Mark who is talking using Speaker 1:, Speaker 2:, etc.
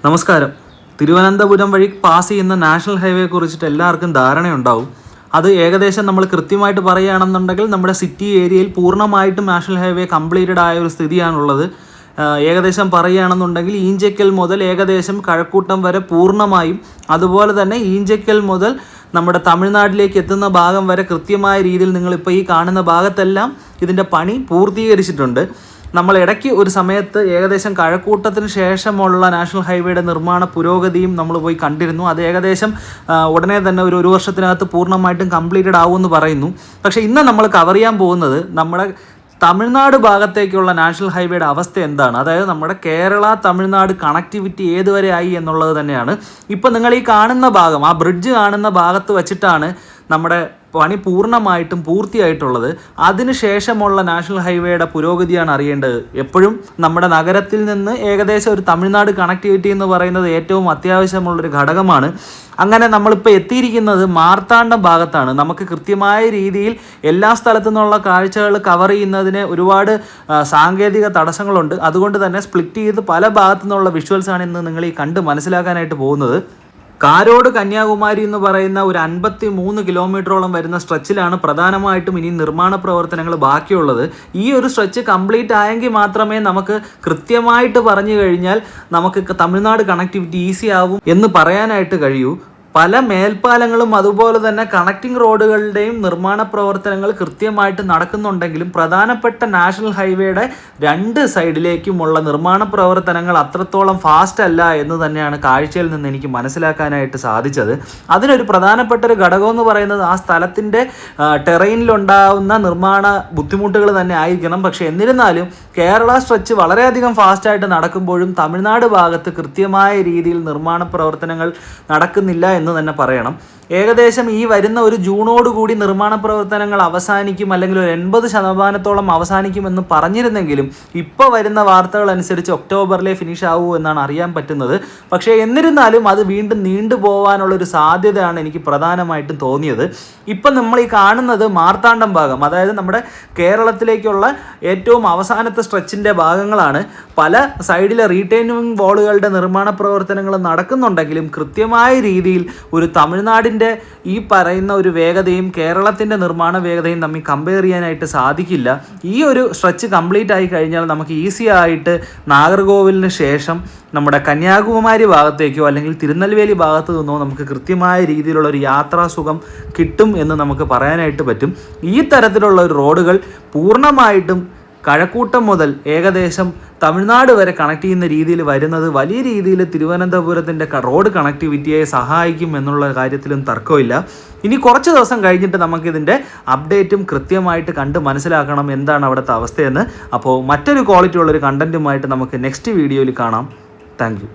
Speaker 1: നമസ്കാരം. തിരുവനന്തപുരം വഴി പാസ് ചെയ്യുന്ന നാഷണൽ ഹൈവേ കുറിച്ചിട്ട് എല്ലാവർക്കും ധാരണയുണ്ടാവും. അത് ഏകദേശം നമ്മൾ കൃത്യമായിട്ട് പറയുകയാണെന്നുണ്ടെങ്കിൽ നമ്മുടെ സിറ്റി ഏരിയയിൽ പൂർണ്ണമായിട്ടും നാഷണൽ ഹൈവേ കംപ്ലീറ്റഡ് ആയ ഒരു സ്ഥിതിയാണുള്ളത്. ഏകദേശം പറയുകയാണെന്നുണ്ടെങ്കിൽ ഈഞ്ചക്കൽ മുതൽ ഏകദേശം കഴക്കൂട്ടം വരെ പൂർണ്ണമായും, അതുപോലെ തന്നെ ഈഞ്ചക്കൽ മുതൽ നമ്മുടെ തമിഴ്നാട്ടിലേക്ക് എത്തുന്ന ഭാഗം വരെ കൃത്യമായ രീതിയിൽ നിങ്ങളിപ്പോൾ ഈ കാണുന്ന ഭാഗത്തെല്ലാം ഇതിൻ്റെ പണി പൂർത്തീകരിച്ചിട്ടുണ്ട്. നമ്മൾ ഇടയ്ക്ക് ഒരു സമയത്ത് ഏകദേശം കഴക്കൂട്ടത്തിന് ശേഷമുള്ള നാഷണൽ ഹൈവേയുടെ നിർമ്മാണ പുരോഗതിയും നമ്മൾ പോയി കണ്ടിരുന്നു. അത് ഏകദേശം ഉടനെ തന്നെ ഒരു വർഷത്തിനകത്ത് പൂർണ്ണമായിട്ടും കംപ്ലീറ്റഡ് ആവുമെന്ന് പറയുന്നു. പക്ഷേ ഇന്ന് നമ്മൾ കവർ ചെയ്യാൻ പോകുന്നത് നമ്മുടെ തമിഴ്നാട് ഭാഗത്തേക്കുള്ള നാഷണൽ ഹൈവേയുടെ അവസ്ഥ എന്താണ്, അതായത് നമ്മുടെ കേരള തമിഴ്നാട് കണക്ടിവിറ്റി ഏതുവരെ ആയി എന്നുള്ളത് തന്നെയാണ്. ഇപ്പം നിങ്ങൾ ഈ കാണുന്ന ഭാഗം, ആ ബ്രിഡ്ജ് കാണുന്ന ഭാഗത്ത് വെച്ചിട്ടാണ് നമ്മുടെ പണി പൂർണ്ണമായിട്ടും പൂർത്തിയായിട്ടുള്ളത്. അതിനുശേഷമുള്ള നാഷണൽ ഹൈവേയുടെ പുരോഗതിയാണ് അറിയേണ്ടത്. എപ്പോഴും നമ്മുടെ നഗരത്തിൽ നിന്ന് ഏകദേശം ഒരു തമിഴ്നാട് കണക്ടിവിറ്റി എന്ന് പറയുന്നത് ഏറ്റവും അത്യാവശ്യമുള്ളൊരു ഘടകമാണ്. അങ്ങനെ നമ്മളിപ്പോൾ എത്തിയിരിക്കുന്നത് മാർത്താണ്ഡം ഭാഗത്താണ്. നമുക്ക് കൃത്യമായ രീതിയിൽ എല്ലാ സ്ഥലത്തു നിന്നുള്ള കാഴ്ചകൾ കവർ ചെയ്യുന്നതിന് ഒരുപാട് സാങ്കേതിക തടസ്സങ്ങളുണ്ട്. അതുകൊണ്ട് തന്നെ സ്പ്ലിറ്റ് ചെയ്ത് പല ഭാഗത്തു നിന്നുള്ള വിഷ്വൽസാണ് ഇന്ന് നിങ്ങൾ ഈ കണ്ട് മനസ്സിലാക്കാനായിട്ട് പോകുന്നത്. കാരോട് കന്യാകുമാരി എന്ന് പറയുന്ന ഒരു 53 കിലോമീറ്ററോളം വരുന്ന സ്ട്രെച്ചിലാണ് പ്രധാനമായിട്ടും ഇനി നിർമ്മാണ പ്രവർത്തനങ്ങൾ ബാക്കിയുള്ളത്. ഈ ഒരു സ്ട്രെച്ച് കംപ്ലീറ്റ് ആയെങ്കിൽ മാത്രമേ നമുക്ക് കൃത്യമായിട്ട് പറഞ്ഞു കഴിഞ്ഞാൽ നമുക്ക് തമിഴ്നാട് കണക്ടിവിറ്റി ഈസി ആവും എന്ന് പറയാനായിട്ട് കഴിയൂ. പല മേൽപ്പാലങ്ങളും അതുപോലെ തന്നെ കണക്റ്റിംഗ് റോഡുകളുടെയും നിർമ്മാണ പ്രവർത്തനങ്ങൾ കൃത്യമായിട്ട് നടക്കുന്നുണ്ടെങ്കിലും പ്രധാനപ്പെട്ട നാഷണൽ ഹൈവേയുടെ 2 സൈഡിലേക്കുമുള്ള നിർമ്മാണ പ്രവർത്തനങ്ങൾ അത്രത്തോളം ഫാസ്റ്റ് അല്ല എന്ന് തന്നെയാണ് കാഴ്ചയിൽ നിന്ന് എനിക്ക് മനസ്സിലാക്കാനായിട്ട് സാധിച്ചത്. അതിനൊരു പ്രധാനപ്പെട്ട ഒരു ഘടകം എന്ന് പറയുന്നത് ആ സ്ഥലത്തിൻ്റെ ടെറൈനിലുണ്ടാവുന്ന നിർമ്മാണ ബുദ്ധിമുട്ടുകൾ തന്നെ ആയിരിക്കണം. പക്ഷേ എന്നിരുന്നാലും കേരള സ്ട്രെച്ച് വളരെയധികം ഫാസ്റ്റായിട്ട് നടക്കുമ്പോഴും തമിഴ്നാട് ഭാഗത്ത് കൃത്യമായ രീതിയിൽ നിർമ്മാണ പ്രവർത്തനങ്ങൾ നടക്കുന്നില്ല എന്ന് തന്നെ പറയണം. ഏകദേശം ഈ വരുന്ന ഒരു ജൂണോടുകൂടി നിർമ്മാണ പ്രവർത്തനങ്ങൾ അവസാനിക്കും, അല്ലെങ്കിൽ ഒരു 80% അവസാനിക്കുമെന്ന് പറഞ്ഞിരുന്നെങ്കിലും ഇപ്പോൾ വരുന്ന വാർത്തകൾ അനുസരിച്ച് ഒക്ടോബറിലെ ഫിനിഷ് ആവൂ എന്നാണ് അറിയാൻ പറ്റുന്നത്. പക്ഷേ എന്നിരുന്നാലും അത് വീണ്ടും നീണ്ടുപോകാനുള്ളൊരു സാധ്യതയാണ് എനിക്ക് പ്രധാനമായിട്ടും തോന്നിയത്. ഇപ്പം നമ്മൾ ഈ കാണുന്നത് മാർത്താണ്ഡം ഭാഗം, അതായത് നമ്മുടെ കേരളത്തിലേക്കുള്ള ഏറ്റവും അവസാനത്തെ സ്ട്രെച്ചിൻ്റെ ഭാഗങ്ങളാണ്. പല സൈഡിലെ റീറ്റെയിനിങ് വാളുകളുടെ നിർമ്മാണ പ്രവർത്തനങ്ങൾ നടക്കുന്നുണ്ടെങ്കിലും കൃത്യമായ രീതിയിൽ ഒരു തമിഴ്നാടിൻ്റെ ഈ പറയുന്ന ഒരു വേഗതയും കേരളത്തിൻ്റെ നിർമ്മാണ വേഗതയും തമ്മിൽ കമ്പയർ ചെയ്യാനായിട്ട് സാധിക്കില്ല. ഈ ഒരു സ്ട്രെച്ച് കംപ്ലീറ്റ് ആയി കഴിഞ്ഞാൽ നമുക്ക് ഈസി ആയിട്ട് നാഗർകോവിലിന് ശേഷം നമ്മുടെ കന്യാകുമാരി ഭാഗത്തേക്കോ അല്ലെങ്കിൽ തിരുനെൽവേലി ഭാഗത്തു നിന്നോ നമുക്ക് കൃത്യമായ രീതിയിലുള്ള ഒരു യാത്രാസുഖം കിട്ടും എന്ന് നമുക്ക് പറയാനായിട്ട് പറ്റും. ഈ തരത്തിലുള്ള ഒരു റോഡുകൾ പൂർണ്ണമായിട്ടും കഴക്കൂട്ടം മുതൽ ഏകദേശം തമിഴ്നാട് വരെ കണക്ട് ചെയ്യുന്ന രീതിയിൽ വരുന്നത് വലിയ രീതിയിൽ തിരുവനന്തപുരത്തിൻ്റെ റോഡ് കണക്ടിവിറ്റിയെ സഹായിക്കും എന്നുള്ള കാര്യത്തിലും തർക്കമില്ല. ഇനി കുറച്ച് ദിവസം കഴിഞ്ഞിട്ട് നമുക്കിതിൻ്റെ അപ്ഡേറ്റും കൃത്യമായിട്ട് കണ്ട് മനസ്സിലാക്കണം എന്താണ് അവിടുത്തെ അവസ്ഥയെന്ന്. അപ്പോൾ മറ്റൊരു ക്വാളിറ്റി ഉള്ളൊരു കണ്ടൻറ്റുമായിട്ട് നമുക്ക് നെക്സ്റ്റ് വീഡിയോയിൽ കാണാം. Thank you.